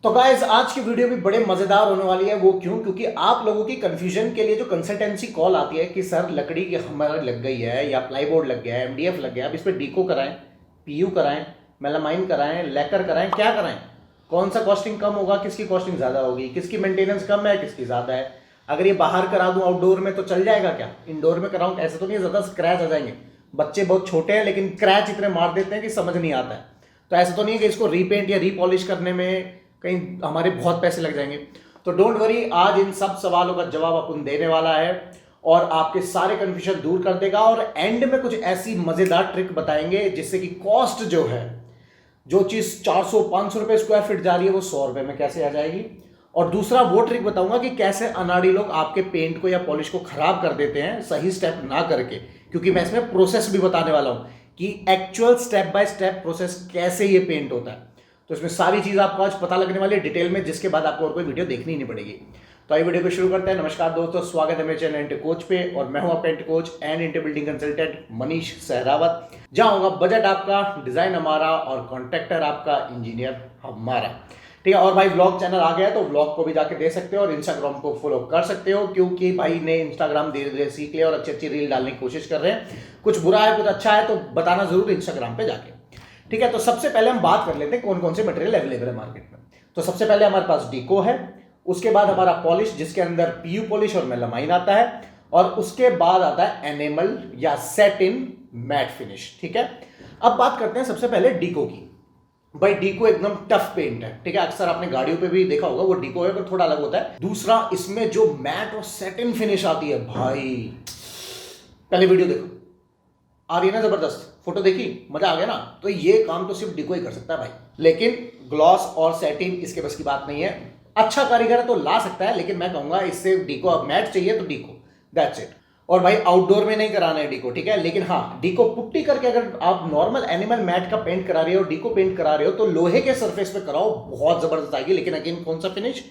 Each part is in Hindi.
तो गाइस आज की वीडियो भी बड़े मजेदार होने वाली है। वो क्यों? क्योंकि आप लोगों की कंफ्यूजन के लिए जो कंसल्टेंसी कॉल आती है कि सर लकड़ी की हमारी लग गई है या प्लाईबोर्ड लग गया है, एमडीएफ लग गया है, अब इस पर डीको कराएं, पीयू कराएं, मेलामाइन कराएं, लेकर कराएं, क्या कराएं, कौन सा कॉस्टिंग कम होगा, किसकी कॉस्टिंग ज़्यादा होगी, किसकी मेंटेनेंस कम है, किसकी ज़्यादा है, अगर ये बाहर करा दूं आउटडोर में तो चल जाएगा क्या, इंडोर में कराऊं ऐसा तो नहीं है, ज़्यादा स्क्रैच आ जाएंगे। बच्चे बहुत छोटे हैं लेकिन क्रैच इतने मार देते हैं कि समझ नहीं आता है। तो ऐसा तो नहीं है कि इसको रीपेंट या रीपॉलिश करने में कहीं हमारे बहुत पैसे लग जाएंगे। तो डोंट वरी, आज इन सब सवालों का जवाब अपन देने वाला है और आपके सारे कंफ्यूजन दूर कर देगा। और एंड में कुछ ऐसी मजेदार ट्रिक बताएंगे जिससे कि कॉस्ट जो है, जो चीज 400-500 रुपए स्क्वायर फीट जा रही है वो 100 रुपए में कैसे आ जाएगी। और दूसरा वो ट्रिक बताऊंगा कि कैसे अनाड़ी लोग आपके पेंट को या पॉलिश को खराब कर देते हैं सही स्टेप ना करके, क्योंकि मैं इसमें प्रोसेस भी बताने वाला हूं कि actual step by step process कैसे ये पेंट होता है। तो इसमें सारी चीज़ आपको आज पता लगने वाली है डिटेल में, जिसके बाद आपको और कोई वीडियो देखनी ही नहीं पड़ेगी। तो आइए वीडियो को शुरू करते हैं। नमस्कार दोस्तों, स्वागत है मेरे चैनल इंटे कोच पे और मैं हूं आपका इंटे कोच एंड इंटे बिल्डिंग कंसल्टेंट मनीष सहरावत। जहां होगा बजट आपका, डिजाइन हमारा और कॉन्ट्रैक्टर आपका, इंजीनियर हमारा। ठीक है। और भाई व्लॉग चैनल आ गया है तो व्लॉग को भी जाके दे सकते हो और इंस्टाग्राम को फॉलो कर सकते हो, क्योंकि भाई ने इंस्टाग्राम धीरे धीरे सीख लिया और अच्छी अच्छी रील डालने की कोशिश कर रहे हैं। कुछ बुरा है कुछ अच्छा है तो बताना जरूर इंस्टाग्राम पे जाके। ठीक है। तो सबसे पहले हम बात कर लेते हैं कौन कौन से मटेरियल अवेलेबल है मार्केट में। तो सबसे पहले हमारे पास डीको है, उसके बाद हमारा पॉलिश जिसके अंदर पीयू पॉलिश और मेलामाइन आता है, और उसके बाद आता है एनेमल या सेट इन मैट फिनिश। ठीक है। अब बात करते हैं सबसे पहले डीको की। भाई डीको एकदम टफ पेंट है। ठीक है। अक्सर आपने गाड़ियों पे भी देखा होगा वो डीको है पर थोड़ा अलग होता है। दूसरा, इसमें जो मैट और सेट इन फिनिश आती है, भाई पहले वीडियो देखो, आ रही है ना जबरदस्त, फोटो देखी, मजा आ गया ना। तो ये काम तो सिर्फ डीको ही कर सकता है भाई, लेकिन ग्लॉस और सेटिन इसके बस की बात नहीं है। अच्छा कारीगर है तो ला सकता है, लेकिन मैं कहूंगा इससे डीको, अब मैट चाहिए तो डीको, दैट्स इट। और भाई आउटडोर में नहीं कराना है डीको, ठीक है। लेकिन हाँ, डीको पुट्टी करके अगर आप नॉर्मल एनिमल मैट का पेंट करा रहे हो, डीको पेंट करा रहे हो, तो लोहे के सरफेस पे कराओ, बहुत जबरदस्त आएगी। लेकिन अगेन कौन सा फिनिश?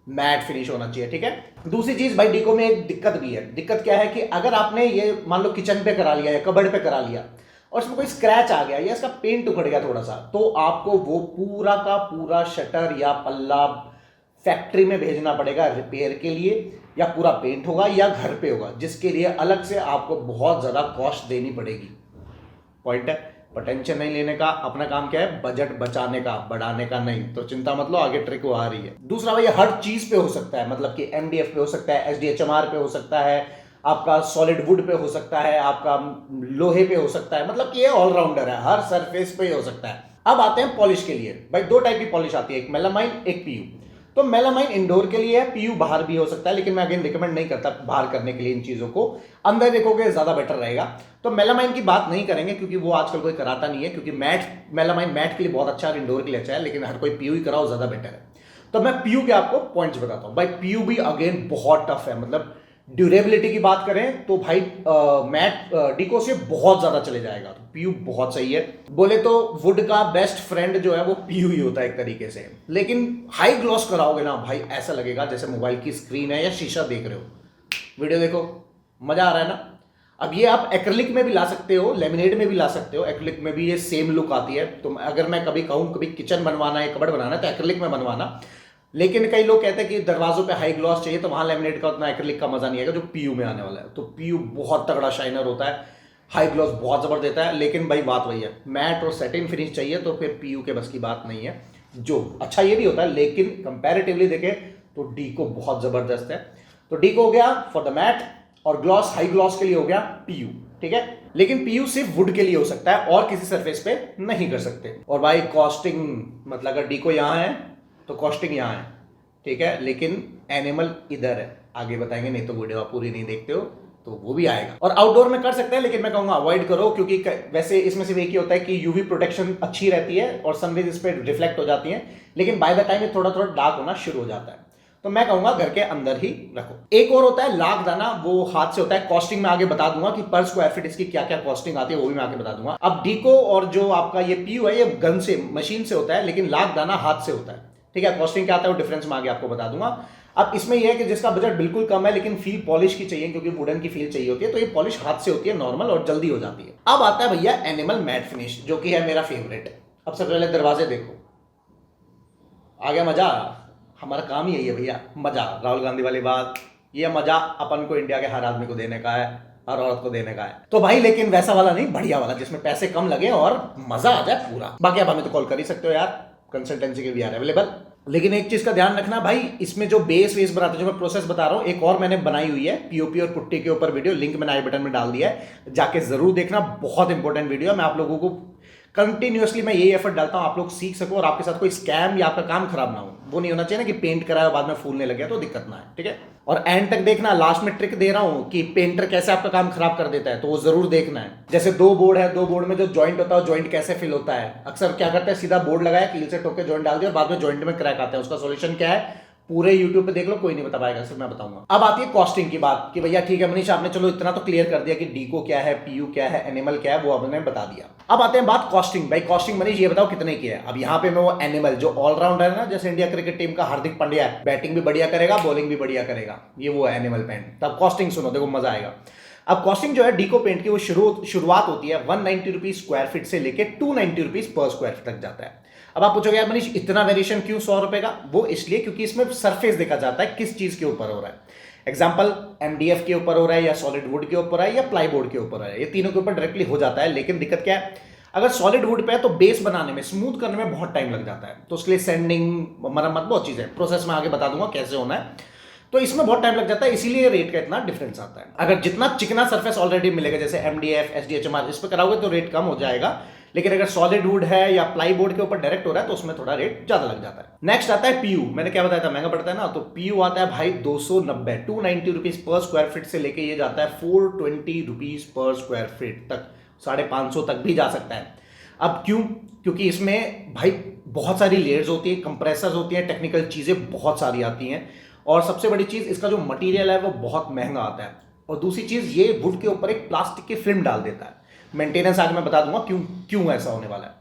मैट फिनिश होना चाहिए। ठीक है। दूसरी चीज भाई, डीको में एक दिक्कत भी है। दिक्कत क्या है कि अगर आपने ये मान लो किचन पे करा लिया या कबर्ड पे करा लिया और इसमें कोई स्क्रैच आ गया या इसका पेंट उखड़ गया थोड़ा सा, तो आपको वो पूरा का पूरा शटर या पल्ला फैक्ट्री में भेजना पड़ेगा रिपेयर के लिए, या पूरा पेंट होगा या घर पे होगा, जिसके लिए अलग से आपको बहुत ज्यादा कॉस्ट देनी पड़ेगी। पॉइंट है। पर टेंशन नहीं लेने का, अपना काम क्या है? बजट बचाने का, बढ़ाने का नहीं। तो चिंता मत लो, आगे ट्रिक वो आ रही है। दूसरा भाई, हर चीज पे हो सकता है, मतलब कि एमडीएफ पे हो सकता है, एसडीएचएमआर पे हो सकता है, आपका सॉलिड वुड पे हो सकता है, आपका लोहे पे हो सकता है, मतलब कि ये ऑलराउंडर है, हर सरफेस पे हो सकता है। अब आते हैं पॉलिश के लिए। भाई दो टाइप की पॉलिश आती है, एक मेलामाइन, एक पीयू। तो मेलामाइन इंडोर के लिए है, पीयू बाहर भी हो सकता है, लेकिन मैं अगेन रिकमेंड नहीं करता बाहर करने के लिए इन चीजों को। अंदर देखोगे ज्यादा बेटर रहेगा। तो मेलामाइन की बात नहीं करेंगे क्योंकि वो आजकल कोई कराता नहीं है, क्योंकि मेलामाइन मैट के लिए बहुत अच्छा है, इंडोर के लिए अच्छा है, लेकिन हर कोई पीयू ही कराओ, ज्यादा बेटर है। तो मैं पीयू के आपको पॉइंट्स बताता हूं। भाई पीयू भी अगेन बहुत टफ है, मतलब ड्यूरेबिलिटी की बात करें तो भाई मैट डीको से बहुत ज्यादा चले जाएगा। तो पीयू बहुत सही है। बोले तो वुड का बेस्ट फ्रेंड जो है वो पीयू ही होता है एक तरीके से। लेकिन हाई ग्लॉस कराओगे ना भाई, ऐसा लगेगा जैसे मोबाइल की स्क्रीन है या शीशा देख रहे हो। वीडियो देखो, मजा आ रहा है ना। अब ये आप एक्रिलिक में भी ला सकते हो, लेमिनेट में भी ला सकते हो। एक्रिलिक में भी ये सेम लुक आती है। तो अगर मैं कभी कहूँ कभी किचन बनवाना है, कबर्ड बनाना है, तो एक्रिलिक में बनवाना। लेकिन कई लोग कहते हैं कि दरवाजों पे हाई ग्लॉस चाहिए, तो वहां लेमिनेट का उतना एक्रिलिक का मजा नहीं आएगा जो पीयू में आने वाला है। तो पीयू बहुत तगड़ा शाइनर होता है, हाई ग्लॉस बहुत जबर देता है। लेकिन भाई बात वही है, मैट और सेटिन फिनिश चाहिए तो फिर पीयू के बस की बात नहीं है। जो अच्छा ये भी होता है, लेकिन कंपैरेटिवली देखें तो डीको बहुत जबरदस्त है। तो डीको हो गया फॉर द मैट, और ग्लॉस, हाई ग्लॉस के लिए हो गया पीयू। ठीक है। लेकिन पीयू सिर्फ वुड के लिए हो सकता है और किसी सरफेस पे नहीं कर सकते। और भाई कॉस्टिंग, मतलब अगर डीको यहां है तो कॉस्टिंग यहां है, ठीक है, लेकिन एनिमल इधर है, आगे बताएंगे, नहीं तो वीडियो आप पूरी नहीं देखते हो तो वो भी आएगा। और आउटडोर में कर सकते हैं, लेकिन मैं कहूंगा अवॉइड करो, क्योंकि वैसे इसमें सिर्फ एक ही होता है कि यूवी प्रोटेक्शन अच्छी रहती है और सनरेज इस पर रिफ्लेक्ट हो जाती है, लेकिन बाय द टाइम ये थोड़ा थोड़ा डार्क होना शुरू हो जाता है। तो मैं कहूंगा घर के अंदर ही रखो। एक और होता है लाख दाना, वो हाथ से होता है। कॉस्टिंग में आगे बता दूंगा कि पर स्क्वायर फीट इसकी क्या क्या कॉस्टिंग आती है, वो भी मैं आगे बता दूंगा। अब डीको और जो आपका ये पीयू है, ये गन से, मशीन से होता है, लेकिन लाख दाना हाथ से होता है। ठीक है। कॉस्टिंग क्या आता है वो डिफरेंस में आगे आपको बता दूंगा। अब इसमें यह है कि जिसका बजट बिल्कुल कम है लेकिन फील पॉलिश की चाहिए, क्योंकि वुडन की फील चाहिए होती है, तो ये पॉलिश हाथ से होती है नॉर्मल और जल्दी हो जाती है। अब आता है भैया एनिमल मैट फिनिश, जो कि है मेरा फेवरेट। अब सबसे पहले दरवाजे देखो, आ गया मजा। हमारा काम ही यही है भैया, मजा। राहुल गांधी वाली बात, ये मजा अपन को इंडिया के हर आदमी को देने का है, हर औरत को देने का है। तो भाई लेकिन वैसा वाला नहीं, बढ़िया वाला जिसमें पैसे कम लगे और मजा आ जाए पूरा। बाकी आप हमें तो कॉल कर ही सकते हो यार, कंसल्टेंसी के भी यार अवेलेबल। लेकिन एक चीज का ध्यान रखना भाई, इसमें जो बेस वेस बनाते हैं, जो मैं प्रोसेस बता रहा हूँ, एक और मैंने बनाई हुई है पीओपी और पुट्टी के ऊपर वीडियो, लिंक मैंने आई बटन में डाल दिया है, जाके जरूर देखना। बहुत इंपॉर्टेंट वीडियो है। मैं आप लोगों को कंटिन्यूअसली मैं यही एफर्ट डालता हूं आप लोग सीख सको और आपके साथ कोई स्कैम या आपका काम खराब ना हो। वो नहीं होना चाहिए ना कि पेंट कराया बाद में फूलने लग गया तो दिक्कत ना है, ठीक है। और एंड तक देखना, लास्ट में ट्रिक दे रहा हूं कि पेंटर कैसे आपका काम खराब कर देता है, तो वो जरूर देखना है। जैसे दो बोर्ड है, दो बोर्ड में जो जॉइंट होता है जॉइंट कैसे फिल होता है। अक्सर क्या करते हैं, सीधा बोर्ड लगाया, कील से ठोक के जॉइंट डाल दिया और बाद में जॉइंट में क्रैक आता है। उसका सोल्यूशन क्या है, पूरे YouTube पे देख लो, कोई नहीं बता पाएगा, सिर्फ मैं बताऊंगा। अब आती है कॉस्टिंग की बात कि भैया ठीक है मनीष, आपने चलो इतना तो क्लियर कर दिया कि डीको क्या है, पीयू क्या है, एनिमल क्या है, वो आपने बता दिया। अब आते हैं बात कॉस्टिंग। भाई कॉस्टिंग मनीष ये बताओ कितने की है। अब यहाँ पे मैं वो एनिमल जो ऑलराउंडर है ना, जैसे इंडिया क्रिकेट टीम का हार्दिक पांड्या है, बैटिंग भी बढ़िया करेगा, बॉलिंग भी बढ़िया करेगा, ये वो है एनिमल पेंट। तब कॉस्टिंग सुनो, देखो मजा आएगा। अब कॉस्टिंग जो है डीको पेंट की, वो शुरुआत होती है 190 रुपीज स्क्वायर फीट से लेके 290 रुपीज पर स्क्वायर फीट तक जाता है। अब आप पूछोगे यार मनीष इतना वेरिएशन क्यों 100 रुपए का। वो इसलिए क्योंकि इसमें सरफेस देखा जाता है किस चीज के ऊपर हो रहा है। एग्जाम्पल, एमडीएफ के ऊपर हो रहा है या सॉलिड वुड के ऊपर है या प्लाईबोर्ड के ऊपर है, ये तीनों के ऊपर डायरेक्टली हो जाता है। लेकिन दिक्कत क्या है, अगर सॉलिड वुड पे है तो बेस बनाने में, स्मूथ करने में बहुत टाइम लग जाता है। तो उसके लिए सैंडिंग, मरम्मत, बहुत चीजें, प्रोसेस में आगे बता दूंगा कैसे होना है। तो इसमें बहुत टाइम लग जाता है, इसीलिए रेट का इतना डिफरेंस आता है। अगर जितना चिकना सरफेस ऑलरेडी मिलेगा, जैसे एमडीएफ, एसडीएचएमआर, इस पर कराओगे तो रेट कम हो जाएगा। लेकिन अगर सॉलिड वुड है या प्लाई बोर्ड के ऊपर डायरेक्ट हो रहा है तो उसमें थोड़ा रेट ज्यादा लग जाता है। नेक्स्ट आता है पीयू। मैंने क्या बताया था, महंगा पड़ता है ना। तो पीयू आता है भाई 290 रुपीज पर स्क्वायर फीट से लेके ये जाता है 420 रुपीज पर स्क्वायर फीट तक, 550 तक भी जा सकता है। अब क्यों, क्योंकि इसमें भाई बहुत सारी लेयर्स होती है, कंप्रेसर्स होती है, टेक्निकल चीजें बहुत सारी आती हैं। और सबसे बड़ी चीज, इसका जो मटेरियल है वो बहुत महंगा आता है। और दूसरी चीज, ये वुड के ऊपर एक प्लास्टिक की फिल्म डाल देता है। मेंटेनेंस आगे मैं बता दूंगा क्यों ऐसा होने वाला है।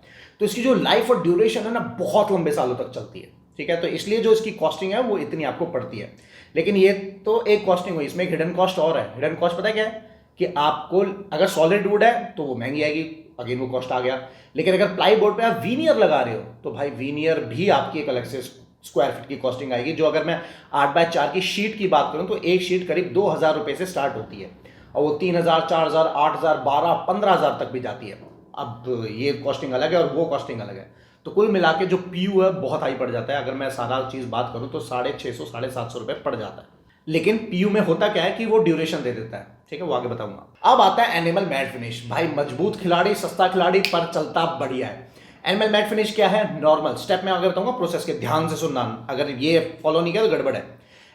तो इसकी जो लाइफ और ड्यूरेशन है ना, बहुत लंबे सालों तक चलती है, ठीक है। तो इसलिए जो इसकी कॉस्टिंग है वो इतनी आपको पड़ती है। लेकिन ये तो एक कॉस्टिंग हुई, इसमें एक हिडन कॉस्ट और है। हिडन कॉस्ट पता है क्या है, कि आपको अगर सॉलिड वुड है तो वो महंगी आएगी, अगेन वो कॉस्ट आ गया। लेकिन अगर प्लाई बोर्ड पे आप वीनियर लगा रहे हो तो भाई वीनियर भी आपकी एक अलग से स्क्वायर फीट की कॉस्टिंग आएगी। जो अगर मैं 8x4 की शीट की बात करूं तो एक शीट करीब 2000 रुपए से स्टार्ट होती है और वो 3000, 4000, 8000, 12, 15000 तक भी जाती है। अब ये कॉस्टिंग अलग है और वो कॉस्टिंग अलग है। तो कुल मिला के जो पीयू है बहुत हाई पड़ जाता है। अगर मैं सारा चीज बात करूं तो 650, 750 रुपए पड़ जाता है। लेकिन पीयू में होता क्या है कि वो ड्यूरेशन दे देता है, ठीक है, वो आगे बताऊंगा। अब आता है एनिमल मैट फिनिश। भाई मजबूत खिलाड़ी, सस्ता खिलाड़ी, पर चलता बढ़िया है। एनिमल मैट फिनिश क्या है, नॉर्मल स्टेप में आगे बताऊंगा, प्रोसेस के ध्यान से सुनना, अगर ये फॉलो नहीं किया तो गड़बड़ है।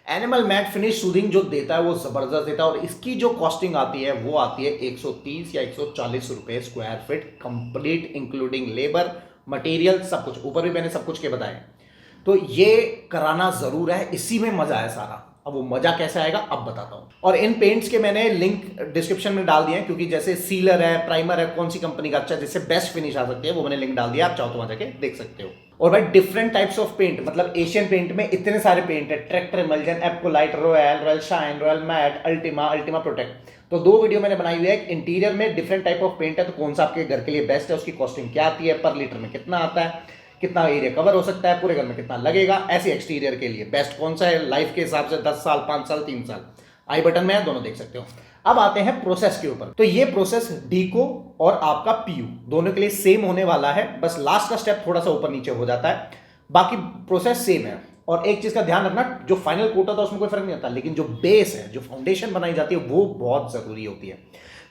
एनिमल मैट फिनिश सूदिंग जो देता है वो जबरदस्त देता है और इसकी जो कॉस्टिंग आती है वो आती है 130 या 140 रुपए square feet, complete including labour, material, सब कुछ। ऊपर भी मैंने सब कुछ के बताए। तो ये कराना जरूर है, इसी में मजा है सारा। अब वो मजा कैसे आएगा अब बताता हूं। और इन पेंट्स के मैंने लिंक डिस्क्रिप्शन में डाल दिए हैं, क्योंकि जैसे सीलर है, प्राइमर है, कौन सी कंपनी का अच्छा है जिससे बेस्ट फिनिश आ सकती है, वो मैंने लिंक डाल दिया, आप चाहो तो वहां जाके देख सकते हो। और भाई डिफरेंट टाइप्स ऑफ पेंट, मतलब एशियन पेंट में इतने सारे पेंट है, Tractor Emulsion, Apcolite, Royal Shine, Royal Matt, Ultima Protect. तो 2 वीडियो मैंने बनाई हुई है। इंटीरियर में डिफरेंट टाइप ऑफ पेंट है, तो कौन सा आपके घर के लिए बेस्ट है, उसकी कॉस्टिंग क्या आती है, पर लीटर में कितना आता है, कितना एरिया कवर हो सकता है, पूरे घर में कितना लगेगा, ऐसे एक्सटीरियर के लिए बेस्ट कौन सा है, लाइफ के हिसाब से 10 साल, 5 साल, 3 साल, आई बटन में है, दोनों देख सकते हो। अब आते हैं प्रोसेस के ऊपर। तो ये प्रोसेस डीको और आपका पीयू दोनों के लिए सेम होने वाला है, बस लास्ट का स्टेप थोड़ा सा ऊपर नीचे हो जाता है, बाकी प्रोसेस सेम है। और एक चीज का ध्यान रखना, जो फाइनल कोट होता है उसमें कोई फर्क नहीं होता, लेकिन जो बेस है, जो फाउंडेशन बनाई जाती है, वो बहुत जरूरी होती है।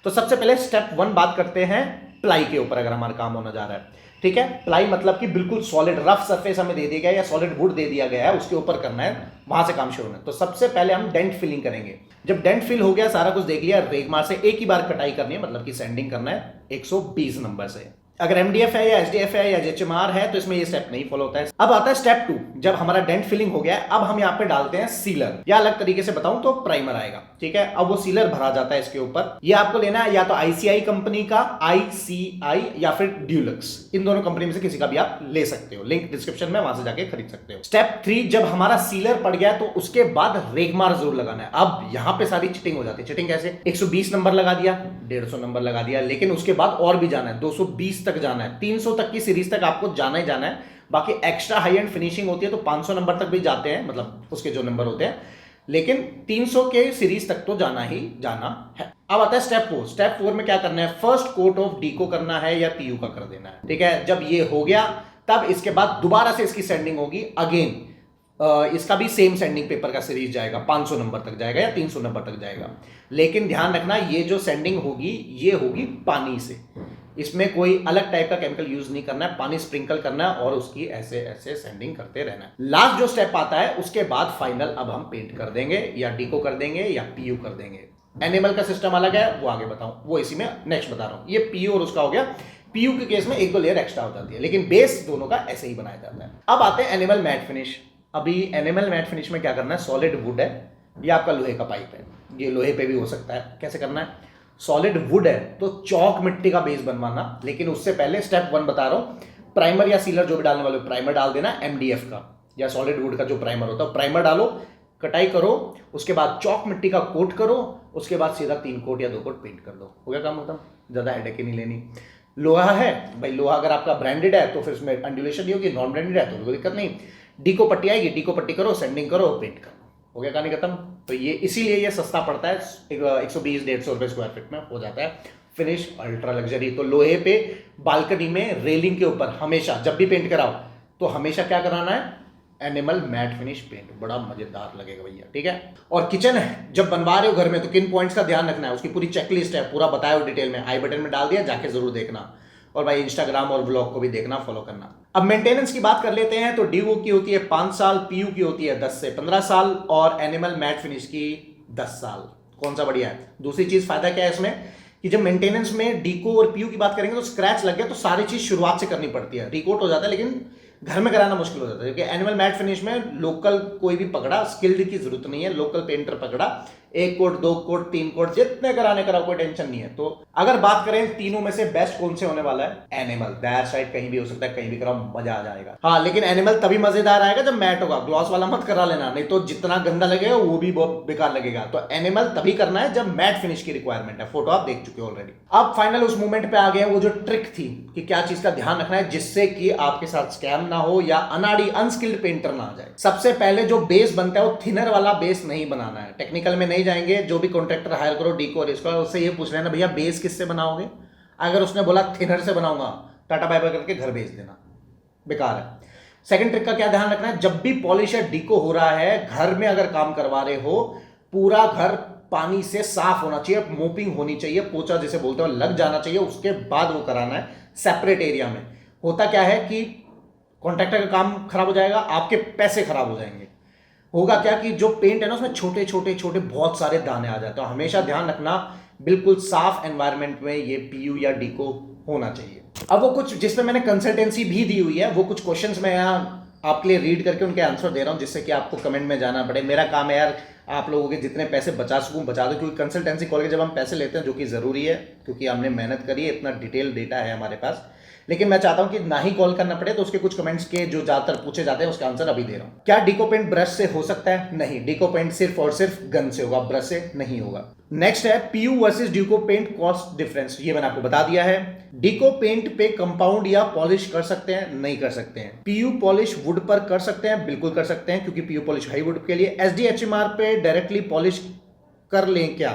तो सबसे पहले स्टेप 1 बात करते हैं प्लाई के ऊपर, अगर हमारा काम होने जा रहा है, ठीक है। प्लाई मतलब कि बिल्कुल सॉलिड रफ सरफेस हमें दे दिया गया है या सॉलिड वुड दे दिया गया है, उसके ऊपर करना है, वहां से काम शुरू होना है। तो सबसे पहले हम डेंट फिलिंग करेंगे। जब डेंट फिल हो गया, सारा कुछ देख लिया, रेगमार से एक ही बार कटाई करनी है, मतलब कि सैंडिंग करना है 120 नंबर से। अगर एमडीएफ है या एसडीएफ है या एचएमआर है तो इसमें ये स्टेप नहीं फॉलो होता है। अब आता है स्टेप 2। जब हमारा डेंट फिलिंग हो गया है, अब हम यहाँ पे डालते हैं सीलर, या अलग तरीके से बताऊं तो प्राइमर आएगा, ठीक है। अब वो सीलर भरा जाता है इसके ऊपर। ये आपको लेना है या तो आईसीआई कंपनी का, आईसीआई या फिर ड्यूलक्स, इन दोनों कंपनी में से किसी का भी आप ले सकते हो, लिंक डिस्क्रिप्शन में, वहां से जाके खरीद सकते हो। स्टेप 3, जब हमारा सीलर पड़ गया तो उसके बाद रेगमार जरूर लगाना है। अब यहाँ पे सारी चिटिंग हो जाती है। चिटिंग कैसे, 120 नंबर लगा दिया, 150 नंबर लगा दिया, लेकिन उसके बाद और भी जाना है, 220 तक जाना है, 300 तक की सीरीज तक आपको जाना ही जाना है। बाकी एक्स्ट्रा हाई एंड फिनिशिंग होती है तो 500 नंबर तक भी जाते हैं, मतलब उसके जो नंबर होते हैं, लेकिन 300 के सीरीज तक तो जाना ही जाना है। अब आता है स्टेप 4। स्टेप 4 में क्या करना है, फर्स्ट कोट ऑफ डीको करना है या पीयू का कर देना है, ठीक है। जब ये हो गया तब इसके बाद दोबारा से इसकी सेंडिंग होगी अगेन, इसका भी सेम सेंडिंग पेपर का सीरीज जाएगा, 500 नंबर तक जाएगा या 300 नंबर तक जाएगा। लेकिन ध्यान रखना ये जो सेंडिंग होगी ये होगी पानी से, इसमें कोई अलग टाइप का केमिकल यूज नहीं करना है, पानी स्प्रिंकल करना है और उसकी ऐसे ऐसे सेंडिंग करते रहना है। लास्ट जो स्टेप आता है उसके बाद फाइनल अब हम पेंट कर देंगे या डीको कर देंगे या पीयू कर देंगे। एनिमल का सिस्टम अलग है, वो आगे बताऊं, वो इसी में नेक्स्ट बता रहा हूं। ये पीयू और उसका हो गया। पीयू के केस में एक दो लेयर एक्स्ट्रा हो जाती है, लेकिन बेस दोनों का ऐसे ही बनाया जाता है। अब आते हैं एनिमल मैट फिनिश। अभी एनिमल मैट फिनिश में क्या करना है, सॉलिड वुड है, ये आपका लोहे का पाइप है, ये लोहे पे भी हो सकता है। कैसे करना है, सॉलिड वुड है तो चौक मिट्टी का बेस बनवाना, लेकिन उससे पहले स्टेप 1 बता रहा हूं, प्राइमर या सीलर जो भी डालने वाले प्राइमर डाल देना MDF का या सॉलिड वुड का जो प्राइमर होता है, प्राइमर डालो, कटाई करो, उसके बाद चौक मिट्टी का कोट करो, उसके बाद सीधा 3 कोट या 2 कोट पेंट कर दो, हो गया काम खत्म। ज्यादा हेडेक ही नहीं लेनी। लोहा है भाई, लोहा अगर आपका ब्रांडेड है तो फिर उसमें अंडुलेशन नहीं होगी, नॉन ब्रांडेड है तो कोई दिक्कत नहीं। डीको पट्टी आएगी, डीको पट्टी करो, सेंडिंग करो, पेंट करो, हो गया कहानी खत्म। तो ये इसीलिए ये सस्ता पड़ता है, 120-150 रुपए स्क्वायर फीट में हो जाता है फिनिश, अल्ट्रा लग्जरी। तो लोहे पे बालकनी में रेलिंग के ऊपर हमेशा जब भी पेंट कराओ तो हमेशा क्या कराना है, एनिमल मैट फिनिश पेंट, बड़ा मजेदार लगेगा भैया, ठीक है। और किचन है जब बनवा रहे हो घर में तो किन पॉइंट्स का ध्यान रखना है, उसकी पूरी चेकलिस्ट है, पूरा बताया हो डिटेल में, आई बटन में डाल दिया, जाके जरूर देखना। और भाई इंस्टाग्राम और ब्लॉग को भी देखना, फॉलो करना। अब मेंटेनेंस की बात कर लेते हैं तो डीओ की होती है 5 साल, पीयू की होती है 10 से 15 साल और एनिमल मैट फिनिश की 10 साल। कौन सा बढ़िया है। दूसरी चीज फायदा क्या है इसमें कि जब मेंटेनेंस में डीको और पीयू की बात करेंगे तो स्क्रैच लग गया तो सारी चीज शुरुआत से करनी पड़ती है, रिकोट हो जाता है, लेकिन घर में कराना मुश्किल हो जाता है, क्योंकि एनिमल मैट फिनिश में लोकल कोई भी पकड़ा, स्किल्ड की जरूरत नहीं है, लोकल पेंटर पकड़ा, 1 कोट 2 कोट 3 कोट जितने कराने कराओ, कोई टेंशन नहीं है। तो अगर बात करें तीनों में से बेस्ट कौन से होने वाला है, एनिमल। दैट साइड कहीं भी हो सकता है, कहीं भी कराओ, मजा आ जाएगा। हाँ लेकिन एनिमल तभी मजेदार आएगा जब मैट होगा, ग्लॉस वाला मत करा लेना, नहीं तो जितना गंदा लगेगा वो भी बहुत बेकार लगेगा। तो एनिमल तभी करना है जब मैट फिनिश की रिक्वायरमेंट है, फोटो आप देख चुके हो ऑलरेडी। अब फाइनल उस मोमेंट पे आ गए, वो जो ट्रिक थी कि क्या चीज का ध्यान रखना है जिससे कि आपके साथ स्कैम ना हो या अनाड़ी अनस्किल्ड पेंटर ना आ जाए। सबसे पहले जो बेस बनता है वो थिनर वाला बेस नहीं बनाना है, टेक्निकल में नहीं जाएंगे। जो भी कॉन्ट्रैक्टर हायर करो डीको और इसको, उससे ये पूछ लेना भैया बेस किससे बनाओगे, अगर उसने बोला थिनर से बनाऊंगा, टाटा बाय बाय करके घर भेज देना, बेकार है। सेकंड ट्रिक का क्या ध्यान रखना है, जब भी पॉलिश या डीको हो रहा है, घर में अगर काम करवा रहे हो, पूरा घर पानी से साफ होना चाहिए, मोपिंग होनी चाहिए, पोछा जिसे बोलते हैं लग जाना चाहिए, उसके बाद वो कराना है सेपरेट एरिया में। होता क्या है कि कॉन्ट्रैक्टर का काम खराब हो जाएगा, आपके पैसे खराब हो जाएंगे। होगा क्या कि जो पेंट है ना उसमें छोटे छोटे छोटे बहुत सारे दाने आ जाते हैं। हमेशा ध्यान रखना बिल्कुल साफ एनवायरनमेंट में ये पीयू या डीको होना चाहिए। अब वो कुछ जिसमें मैंने कंसल्टेंसी भी दी हुई है, वो कुछ क्वेश्चंस मैं यहाँ आपके लिए रीड करके उनके आंसर दे रहा हूँ, जिससे कि आपको कमेंट में जाना पड़े। मेरा काम है यार आप लोगों के जितने पैसे बचा सकूँ बचा दो, क्योंकि कंसल्टेंसी कॉल के जब हम पैसे लेते हैं, जो कि ज़रूरी है क्योंकि हमने मेहनत करी है, इतना डिटेल डेटा है हमारे पास, लेकिन मैं चाहता हूं कि ना ही कॉल करना पड़े। तो उसके कुछ कमेंट्स के जो ज्यादातर पूछे जाते हैं उसका आंसर अभी दे रहा हूं। क्या डीको पेंट ब्रश से हो सकता है? नहीं, डीको पेंट सिर्फ और सिर्फ गन से होगा, ब्रश से नहीं होगा। नेक्स्ट है PU versus deco paint cost difference, ये मैंने आपको बता दिया है। डीको पेंट पे कंपाउंड या पॉलिश कर सकते हैं? नहीं कर सकते हैं। पीयू पॉलिश वुड पर कर सकते हैं? बिल्कुल कर सकते हैं, क्योंकि पीयू पॉलिश हाई वुड के लिए। SDHMR पे डायरेक्टली पॉलिश कर लें क्या?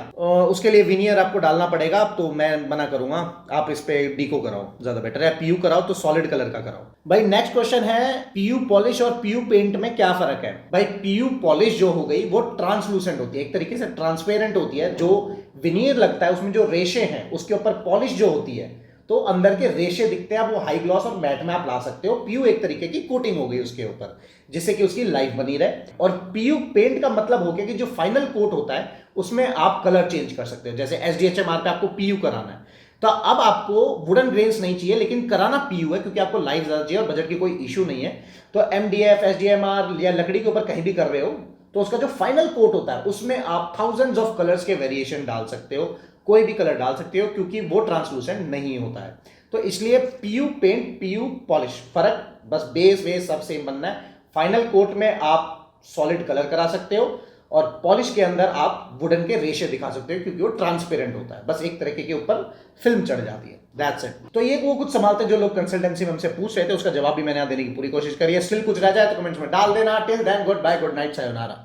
उसके लिए विनियर आपको डालना पड़ेगा, तो मैं मना करूंगा, आप इस पे डीको कराओ, ज्यादा बेटर है। पीयू कराओ तो सॉलिड कलर का कराओ। भाई नेक्स्ट क्वेश्चन है पीयू पॉलिश और पीयू पेंट में क्या फर्क है? भाई पीयू पॉलिश जो हो गई वो ट्रांसलूसेंट होती है, एक तरीके से ट्रांसपेरेंट होती है। जो विनियर लगता है उसमें जो रेशे हैं उसके ऊपर पॉलिश जो होती है तो अंदर के रेशे दिखते हैं, आप वो हाई ग्लॉस और मैट में आप ला सकते हो। पीयू एक तरीके की कोटिंग हो गई उसके ऊपर, जिससे कि उसकी लाइफ बनी रहे। और पीयू पेंट का मतलब हो गया कि जो फाइनल कोट होता है उसमें आप कलर चेंज कर सकते हो। जैसे SDHMR पे आपको पीयू कराना है, तो अब आपको वुडन ग्रेन्स नहीं चाहिए, लेकिन कराना पीयू है क्योंकि आपको लाइफ ज्यादा चाहिए और बजट की कोई इशू नहीं है। तो MDF SDMR या लकड़ी के ऊपर कहीं भी कर रहे हो तो उसका जो फाइनल कोट होता है उसमें आप थाउजेंड्स ऑफ कलर्स के वेरिएशन डाल सकते हो, कोई भी कलर डाल सकते हो, क्योंकि वो ट्रांसलूसेंट नहीं होता है। तो इसलिए पीयू पेंट पीयू पॉलिश फर्क बस बेस वेस सब सेम बनना है। फाइनल कोट में आप सॉलिड कलर करा सकते हो और पॉलिश के अंदर आप वुडन के रेशे दिखा सकते हो क्योंकि वो ट्रांसपेरेंट होता है, बस एक तरीके के ऊपर फिल्म चढ़ जाती है, दैट्स इट। तो ये वो कुछ सवाल थे जो लोग कंसल्टेंसी में हमसे पूछ रहे थे, उसका जवाब भी मैंने यहाँ देने की पूरी कोशिश करी है। स्टिल कुछ रह जाए तो कमेंट्स में डाल देना। Till then good bye, good night, sayonara.